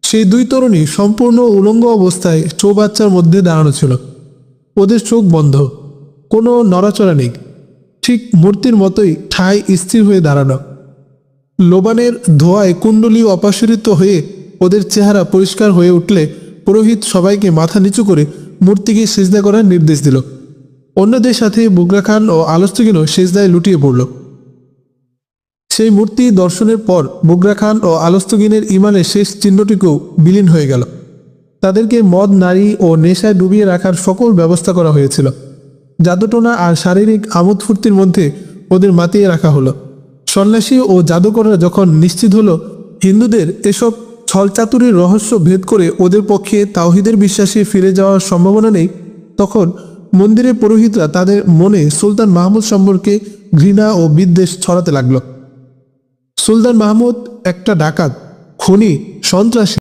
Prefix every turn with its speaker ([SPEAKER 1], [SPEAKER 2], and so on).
[SPEAKER 1] সেই দুই তরুণী সম্পূর্ণ উলঙ্গ অবস্থায় চৌবাচ্চার মধ্যে দাঁড়ানো ছিল। ওদের চোখ বন্ধ, কোনো নড়াচড়া নেই, ঠিক মূর্তির মতোই ঠায় স্থির হয়ে দাঁড়ানো। লোবানের ধোঁয়ায় কুণ্ডলী অপসারিত হয়ে ওদের চেহারা পরিষ্কার হয়ে উঠলে পুরোহিত সবাইকে মাথা নিচু করে মূর্তিকে সিজদা করার নির্দেশ দিল। অন্যদের সাথে বুগরা খান ও আলস্তগিনও সিজদায় লুটিয়ে পড়ল। সেই মূর্তি দর্শনের পর বুগরা খান ও আলস্তগিনের ইমানের শেষ চিহ্নটিকেও বিলীন হয়ে গেল। তাদেরকে মদ, নারী ও নেশায় ডুবিয়ে রাখার সকল ব্যবস্থা করা হয়েছিল। জাদুটোনা আর শারীরিক আমোদ ফুর্তির মধ্যে ওদের মাতিয়ে রাখা হলো। সন্ন্যাসী ও জাদুকররা যখন নিশ্চিত হলো হিন্দুদের এসব ছলচাতুরির রহস্য ভেদ করে ওদের পক্ষে তাওহীদের বিশ্বাসে ফিরে যাওয়ার সম্ভাবনা নেই, তখন মন্দিরের পুরোহিতরা তাদের মনে সুলতান মাহমুদ সম্পর্কে ঘৃণা ও বিদ্বেষ ছড়াতে লাগলো। সুলতান মাহমুদ একটা ডাকাত, খুনি, সন্ত্রাসী।